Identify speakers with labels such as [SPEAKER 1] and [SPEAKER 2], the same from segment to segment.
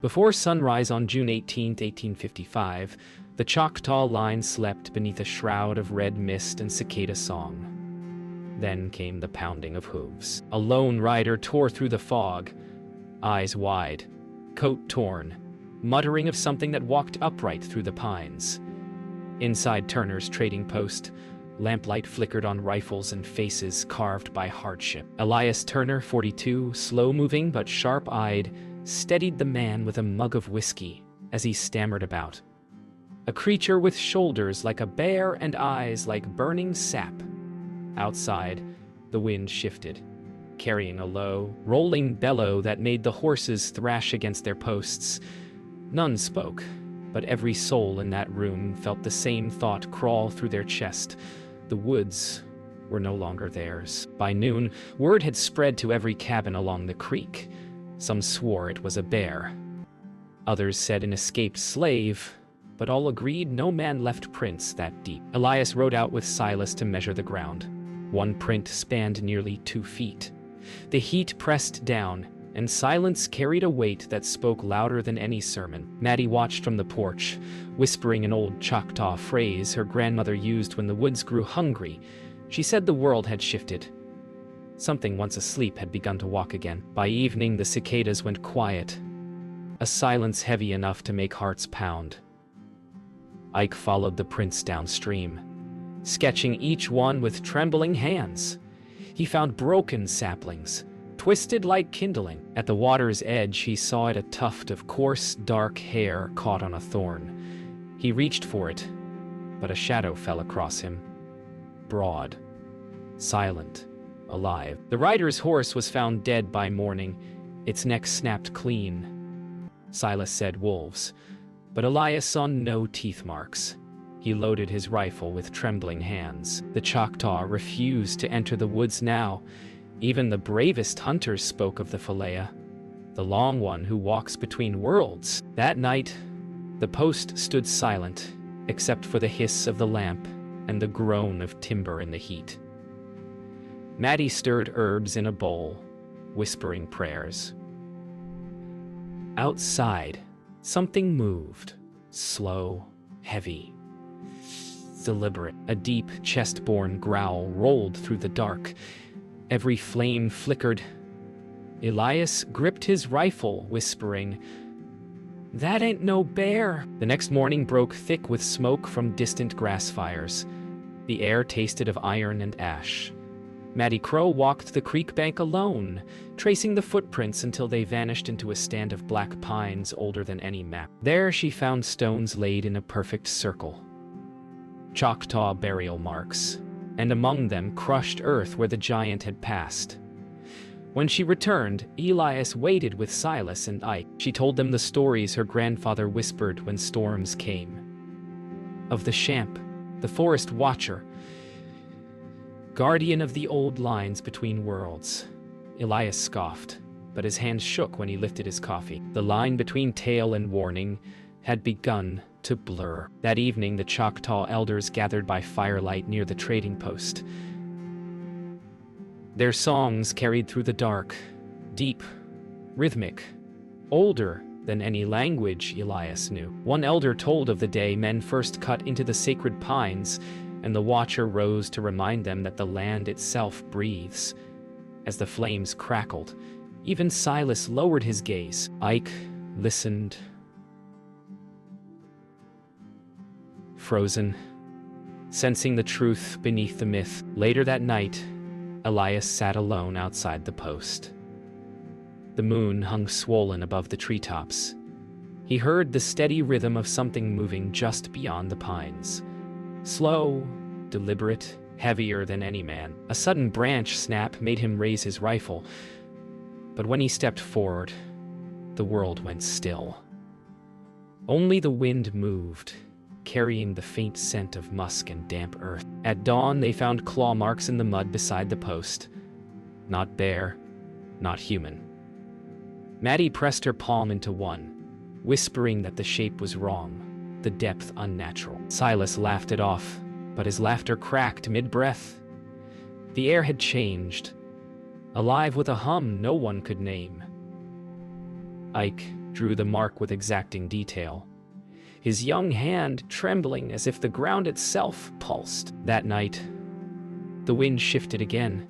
[SPEAKER 1] Before sunrise on June 18, 1855, the Choctaw Line slept beneath a shroud of red mist and cicada song. Then came the pounding of hooves. A lone rider tore through the fog, eyes wide, coat torn, muttering of something that walked upright through the pines. Inside Turner's trading post, lamplight flickered on rifles and faces carved by hardship. Elias Turner, 42, slow-moving but sharp-eyed, steadied the man with a mug of whiskey as he stammered about. A creature with shoulders like a bear and eyes like burning sap. Outside, the wind shifted, carrying a low, rolling bellow that made the horses thrash against their posts. None spoke, but every soul in that room felt the same thought crawl through their chest. The woods were no longer theirs. By noon, word had spread to every cabin along the creek. Some swore it was a bear. Others said an escaped slave, but all agreed no man left prints that deep. Elias rode out with Silas to measure the ground. One print spanned nearly 2 feet. The heat pressed down, and silence carried a weight that spoke louder than any sermon. Maddie watched from the porch, whispering an old Choctaw phrase her grandmother used when the woods grew hungry. She said the world had shifted. Something once asleep had begun to walk again. By evening, the cicadas went quiet, a silence heavy enough to make hearts pound. Ike followed the prints downstream, sketching each one with trembling hands. He found broken saplings, twisted like kindling. At the water's edge, he saw a tuft of coarse, dark hair caught on a thorn. He reached for it, but a shadow fell across him. Broad, silent, alive. The rider's horse was found dead by morning, its neck snapped clean. Silas said wolves, but Elias saw no teeth marks. He loaded his rifle with trembling hands. The Choctaw refused to enter the woods now. Even the bravest hunters spoke of the Falea, the long one who walks between worlds. That night, the post stood silent, except for the hiss of the lamp and the groan of timber in the heat. Maddie stirred herbs in a bowl, whispering prayers. Outside, something moved, slow, heavy, deliberate. A deep, chest-borne growl rolled through the dark. Every flame flickered. Elias gripped his rifle, whispering, "That ain't no bear." The next morning broke thick with smoke from distant grass fires. The air tasted of iron and ash. Maddie Crow walked the creek bank alone, tracing the footprints until they vanished into a stand of black pines older than any map. There she found stones laid in a perfect circle, Choctaw burial marks, and among them crushed earth where the giant had passed. When she returned, Elias waited with Silas and Ike. She told them the stories her grandfather whispered when storms came. Of the Champ, the forest watcher, guardian of the old lines between worlds. Elias scoffed, but his hands shook when he lifted his coffee. The line between tale and warning had begun to blur. That evening, the Choctaw elders gathered by firelight near the trading post. Their songs carried through the dark, deep, rhythmic, older than any language Elias knew. One elder told of the day men first cut into the sacred pines, and the watcher rose to remind them that the land itself breathes. As the flames crackled, even Silas lowered his gaze. Ike listened, frozen, sensing the truth beneath the myth. Later that night, Elias sat alone outside the post. The moon hung swollen above the treetops. He heard the steady rhythm of something moving just beyond the pines. Slow, deliberate, heavier than any man. A sudden branch snap made him raise his rifle, but when he stepped forward, the world went still. Only the wind moved, carrying the faint scent of musk and damp earth. At dawn, they found claw marks in the mud beside the post. Not bear, not human. Maddie pressed her palm into one, whispering that the shape was wrong, the depth unnatural. Silas laughed it off, but his laughter cracked mid-breath. The air had changed, alive with a hum no one could name. Ike drew the mark with exacting detail, his young hand trembling as if the ground itself pulsed. That night, the wind shifted again.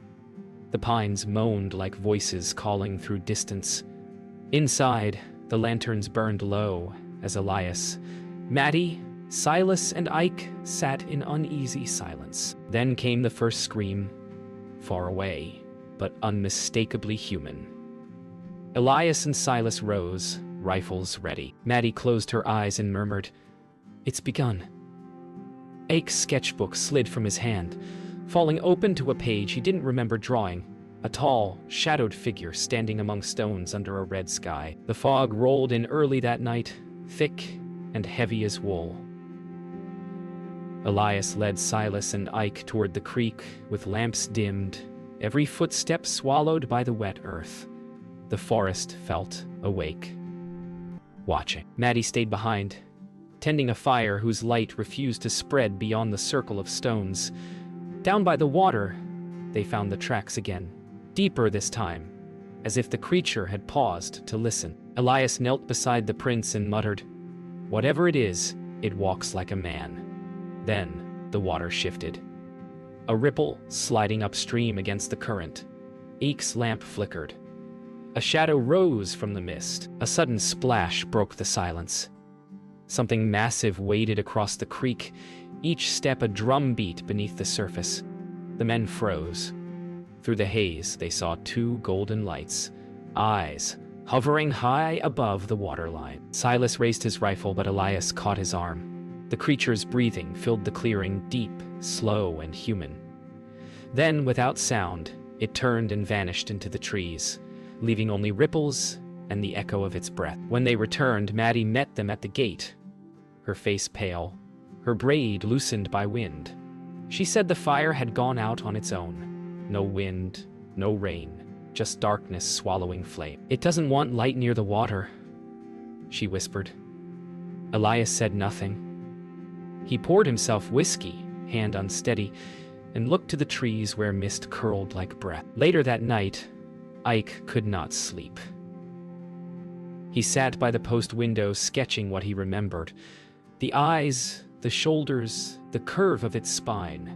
[SPEAKER 1] The pines moaned like voices calling through distance. Inside, the lanterns burned low as Elias, Maddie, Silas, and Ike sat in uneasy silence. Then came the first scream, far away, but unmistakably human. Elias and Silas rose, rifles ready. Maddie closed her eyes and murmured, "It's begun." Ike's sketchbook slid from his hand, falling open to a page he didn't remember drawing, a tall, shadowed figure standing among stones under a red sky. The fog rolled in early that night, thick and heavy as wool. Elias led Silas and Ike toward the creek, with lamps dimmed, every footstep swallowed by the wet earth. The forest felt awake, watching. Maddie stayed behind, tending a fire whose light refused to spread beyond the circle of stones. Down by the water, they found the tracks again, deeper this time, as if the creature had paused to listen. Elias knelt beside the prince and muttered, "Whatever it is, it walks like a man." Then the water shifted, a ripple sliding upstream against the current. Ike's lamp flickered. A shadow rose from the mist. A sudden splash broke the silence. Something massive waded across the creek, each step a drum beat beneath the surface. The men froze. Through the haze, they saw two golden lights, eyes hovering high above the waterline. Silas raised his rifle, but Elias caught his arm. The creature's breathing filled the clearing, deep, slow, and human. Then, without sound, it turned and vanished into the trees, leaving only ripples and the echo of its breath. When they returned, Maddie met them at the gate, her face pale, her braid loosened by wind. She said the fire had gone out on its own. No wind, no rain, just darkness swallowing flame. "It doesn't want light near the water," she whispered. Elias said nothing. He poured himself whiskey, hand unsteady, and looked to the trees where mist curled like breath. Later that night, Ike could not sleep. He sat by the post window sketching what he remembered. The eyes, the shoulders, the curve of its spine.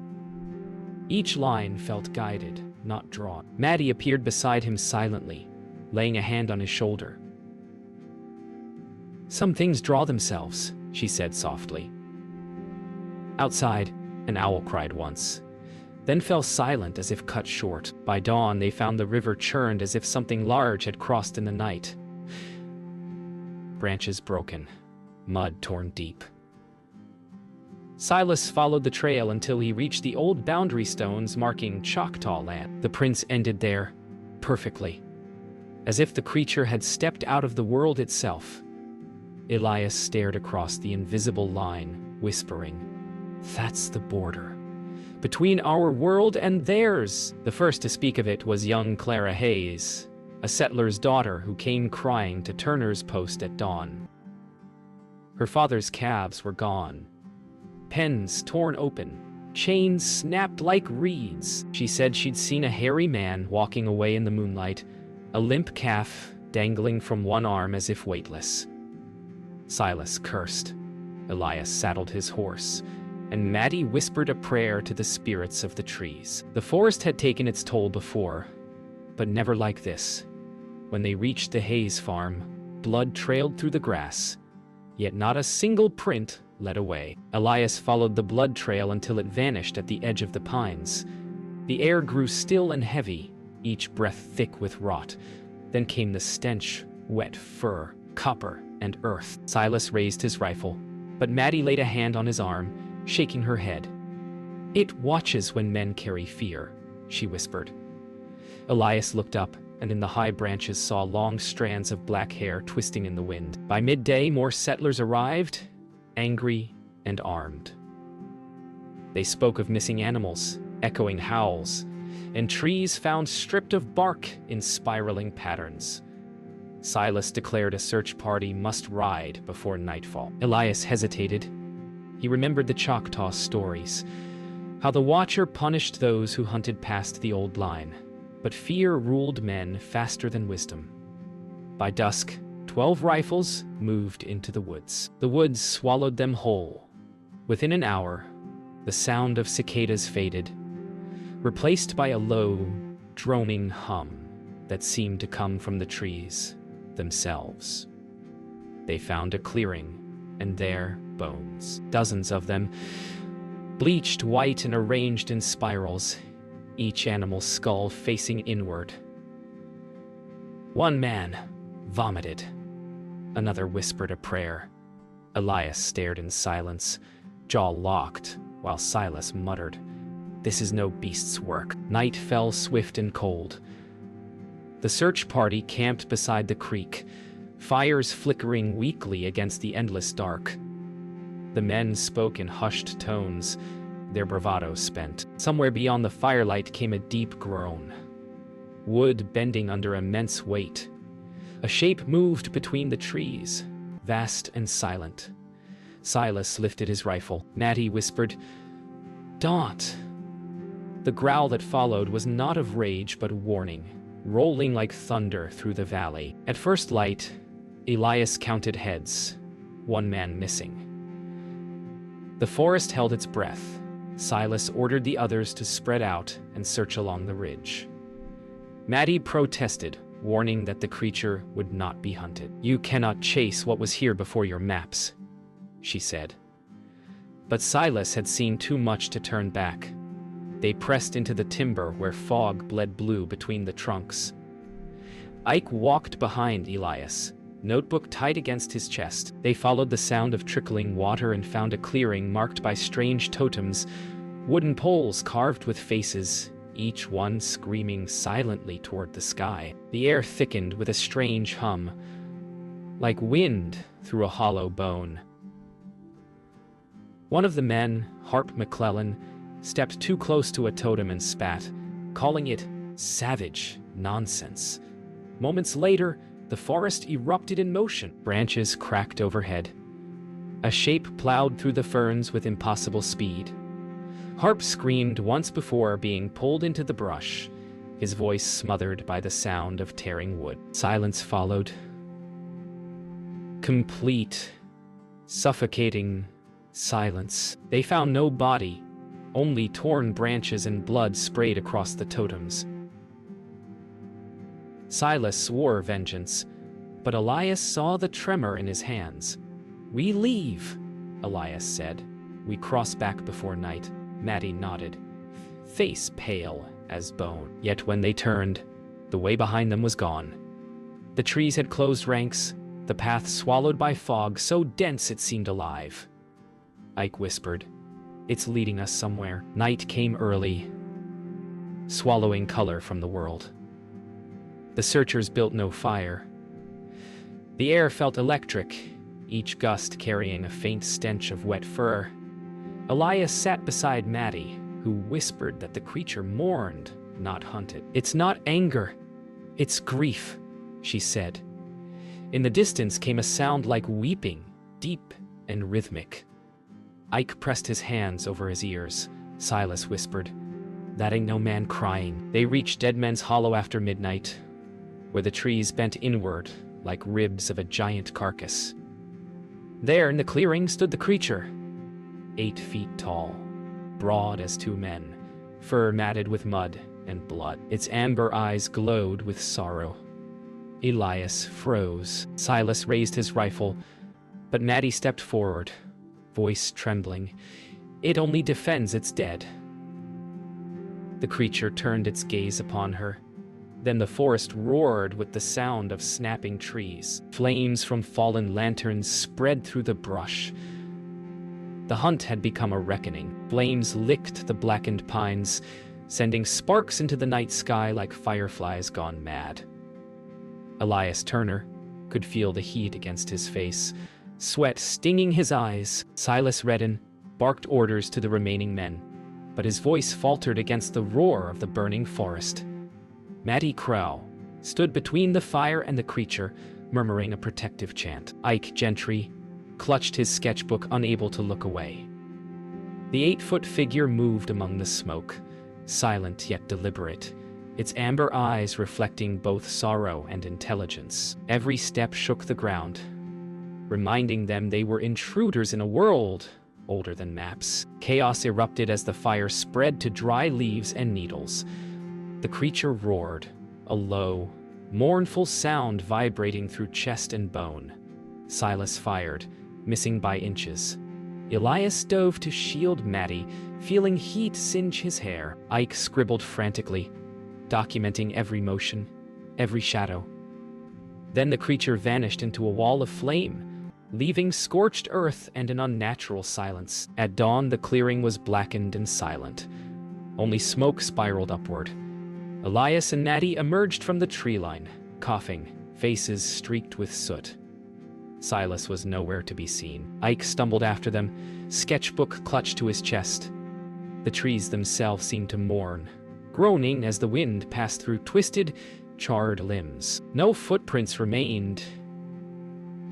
[SPEAKER 1] Each line felt guided, not drawn. Maddie appeared beside him silently, laying a hand on his shoulder. "Some things draw themselves," she said softly. Outside, an owl cried once, then fell silent as if cut short. By dawn, they found the river churned as if something large had crossed in the night. Branches broken, mud torn deep. Silas followed the trail until he reached the old boundary stones marking Choctaw Land. The prince ended there, perfectly, as if the creature had stepped out of the world itself. Elias stared across the invisible line, whispering, "That's the border. Between our world and theirs." The first to speak of it was young Clara Hayes, a settler's daughter who came crying to Turner's Post at dawn. Her father's calves were gone, pens torn open, chains snapped like reeds. She said she'd seen a hairy man walking away in the moonlight, a limp calf dangling from one arm as if weightless. Silas cursed. Elias saddled his horse, and Maddie whispered a prayer to the spirits of the trees. The forest had taken its toll before, but never like this. When they reached the Hayes farm, blood trailed through the grass, yet not a single print led away. Elias followed the blood trail until it vanished at the edge of the pines. The air grew still and heavy, each breath thick with rot. Then came the stench, wet fur, copper, and earth. Silas raised his rifle, but Maddie laid a hand on his arm, shaking her head. "It watches when men carry fear," she whispered. Elias looked up, and in the high branches saw long strands of black hair twisting in the wind. By midday, more settlers arrived, angry and armed. They spoke of missing animals, echoing howls, and trees found stripped of bark in spiraling patterns. Silas declared a search party must ride before nightfall. Elias hesitated. He remembered the Choctaw stories, how the Watcher punished those who hunted past the old line, but fear ruled men faster than wisdom. By dusk, 12 rifles moved into the woods. The woods swallowed them whole. Within an hour, the sound of cicadas faded, replaced by a low, droning hum that seemed to come from the trees themselves. They found a clearing, and there, bones, dozens of them, bleached white and arranged in spirals, each animal's skull facing inward. One man vomited. Another whispered a prayer. Elias stared in silence, jaw locked, while Silas muttered, "This is no beast's work." Night fell swift and cold. The search party camped beside the creek, fires flickering weakly against the endless dark. The men spoke in hushed tones, their bravado spent. Somewhere beyond the firelight came a deep groan. Wood bending under immense weight. A shape moved between the trees, vast and silent. Silas lifted his rifle. Matty whispered, "Don't." The growl that followed was not of rage but warning, rolling like thunder through the valley. At first light, Elias counted heads, one man missing. The forest held its breath. Silas ordered the others to spread out and search along the ridge. Matty protested, warning that the creature would not be hunted. "You cannot chase what was here before your maps," she said. But Silas had seen too much to turn back. They pressed into the timber where fog bled blue between the trunks. Ike walked behind Elias, notebook tight against his chest. They followed the sound of trickling water and found a clearing marked by strange totems, wooden poles carved with faces, each one screaming silently toward the sky. The air thickened with a strange hum, like wind through a hollow bone. One of the men, Harp McClellan, stepped too close to a totem and spat, calling it savage nonsense. Moments later, the forest erupted in motion. Branches cracked overhead. A shape plowed through the ferns with impossible speed. Harp screamed once before being pulled into the brush, his voice smothered by the sound of tearing wood. Silence followed. Complete, suffocating silence. They found no body, only torn branches and blood sprayed across the totems. Silas swore vengeance, but Elias saw the tremor in his hands. "We leave," Elias said. "We cross back before night." Matty nodded, face pale as bone. Yet when they turned, the way behind them was gone. The trees had closed ranks, the path swallowed by fog so dense it seemed alive. Ike whispered, "It's leading us somewhere." Night came early, swallowing color from the world. The searchers built no fire. The air felt electric, each gust carrying a faint stench of wet fur. Elias sat beside Matty, who whispered that the creature mourned, not hunted. "It's not anger, it's grief," she said. In the distance came a sound like weeping, deep and rhythmic. Ike pressed his hands over his ears. Silas whispered, "That ain't no man crying." They reached Dead Men's Hollow after midnight, where the trees bent inward like ribs of a giant carcass. There in the clearing stood the creature, 8 feet tall, broad as 2 men, fur matted with mud and blood. Its amber eyes glowed with sorrow. Elias froze. Silas raised his rifle, but Matty stepped forward, voice trembling. "It only defends its dead." The creature turned its gaze upon her. Then the forest roared with the sound of snapping trees. Flames from fallen lanterns spread through the brush. The hunt had become a reckoning. Flames licked the blackened pines, sending sparks into the night sky like fireflies gone mad. Elias Turner could feel the heat against his face, sweat stinging his eyes. Silas Redden barked orders to the remaining men, but his voice faltered against the roar of the burning forest. Matty Crow stood between the fire and the creature, murmuring a protective chant. Ike Gentry clutched his sketchbook, unable to look away. The 8-foot figure moved among the smoke, silent yet deliberate, its amber eyes reflecting both sorrow and intelligence. Every step shook the ground, reminding them they were intruders in a world older than maps. Chaos erupted as the fire spread to dry leaves and needles. The creature roared, a low, mournful sound vibrating through chest and bone. Silas fired, missing by inches. Elias dove to shield Maddie, feeling heat singe his hair. Ike scribbled frantically, documenting every motion, every shadow. Then the creature vanished into a wall of flame, leaving scorched earth and an unnatural silence. At dawn, the clearing was blackened and silent. Only smoke spiraled upward. Elias and Maddie emerged from the tree line, coughing, faces streaked with soot. Silas was nowhere to be seen. Ike stumbled after them, sketchbook clutched to his chest. The trees themselves seemed to mourn, groaning as the wind passed through twisted, charred limbs. No footprints remained,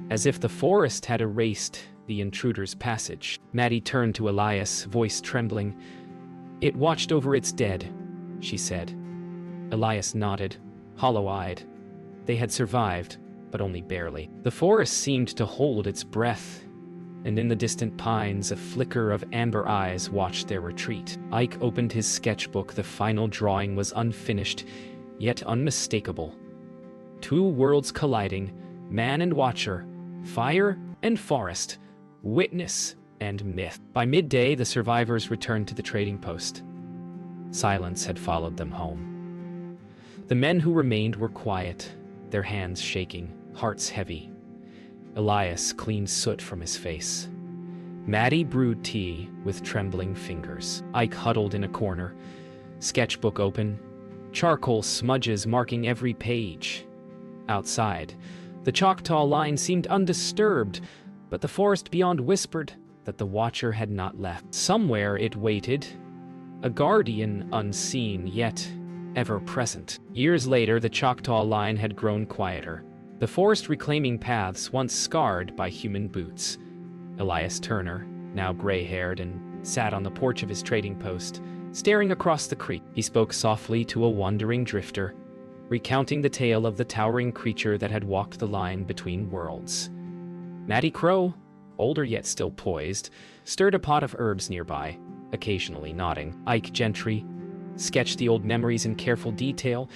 [SPEAKER 1] as if the forest had erased the intruder's passage. Maddie turned to Elias, voice trembling. "It watched over its dead," she said. Elias nodded, hollow-eyed. They had survived, but only barely. The forest seemed to hold its breath, and in the distant pines a flicker of amber eyes watched their retreat. Ike opened his sketchbook. The final drawing was unfinished, yet unmistakable. Two worlds colliding, man and watcher, fire and forest, witness and myth. By midday, the survivors returned to the trading post. Silence had followed them home. The men who remained were quiet, their hands shaking, hearts heavy. Elias cleaned soot from his face. Maddie brewed tea with trembling fingers. Ike huddled in a corner, sketchbook open, charcoal smudges marking every page. Outside, the Choctaw Line seemed undisturbed, but the forest beyond whispered that the watcher had not left. Somewhere it waited, a guardian unseen yet ever-present. Years later, the Choctaw Line had grown quieter, the forest reclaiming paths once scarred by human boots. Elias Turner, now gray-haired, and sat on the porch of his trading post, staring across the creek. He spoke softly to a wandering drifter, recounting the tale of the towering creature that had walked the line between worlds. Matty Crow, older yet still poised, stirred a pot of herbs nearby, occasionally nodding. Ike Gentry sketched the old memories in careful detail,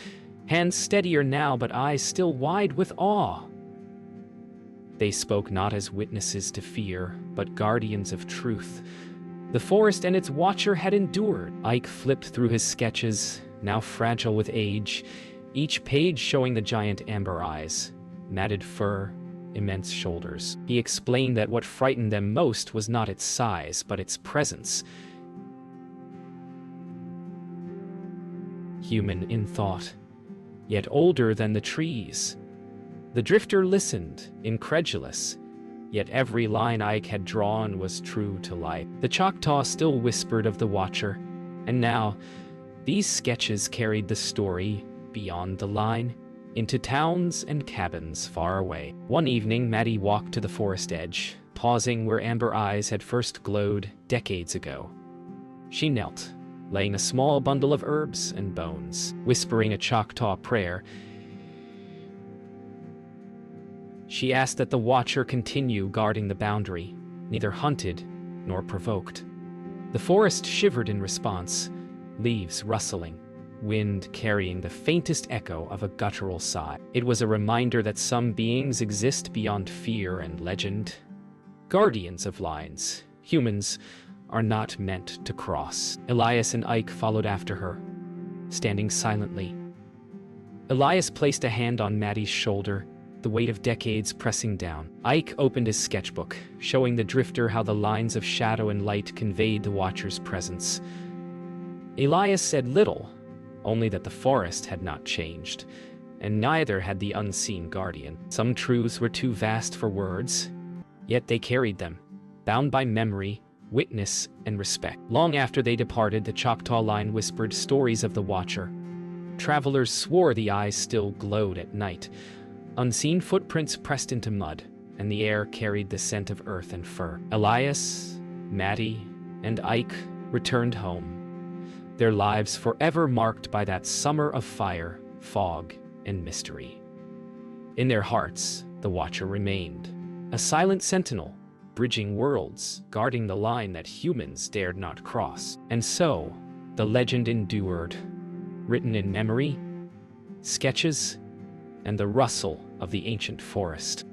[SPEAKER 1] hands steadier now but eyes still wide with awe. They spoke not as witnesses to fear, but guardians of truth. The forest and its watcher had endured. Ike flipped through his sketches, now fragile with age, each page showing the giant amber eyes, matted fur, immense shoulders. He explained that what frightened them most was not its size, but its presence. Human in thought, yet older than the trees. The drifter listened, incredulous, yet every line Ike had drawn was true to life. The Choctaw still whispered of the watcher, and now these sketches carried the story beyond the line, into towns and cabins far away. One evening, Maddie walked to the forest edge, pausing where amber eyes had first glowed decades ago. She knelt, laying a small bundle of herbs and bones, whispering a Choctaw prayer. She asked that the watcher continue guarding the boundary, neither hunted nor provoked. The forest shivered in response, leaves rustling, wind carrying the faintest echo of a guttural sigh. It was a reminder that some beings exist beyond fear and legend. Guardians of lines, humans, are not meant to cross. Elias and Ike followed after her, standing silently. Elias placed a hand on Maddie's shoulder, the weight of decades pressing down. Ike opened his sketchbook, showing the drifter how the lines of shadow and light conveyed the watcher's presence. Elias said little, only that the forest had not changed, and neither had the unseen guardian. Some truths were too vast for words, yet they carried them, bound by memory, witness, and respect. Long after they departed, the Choctaw Line whispered stories of the watcher. Travelers swore the eyes still glowed at night. Unseen footprints pressed into mud, and the air carried the scent of earth and fur. Elias, Maddie, and Ike returned home, their lives forever marked by that summer of fire, fog, and mystery. In their hearts, the Watcher remained, a silent sentinel, bridging worlds, guarding the line that humans dared not cross. And so, the legend endured, written in memory, sketches, and the rustle of the ancient forest.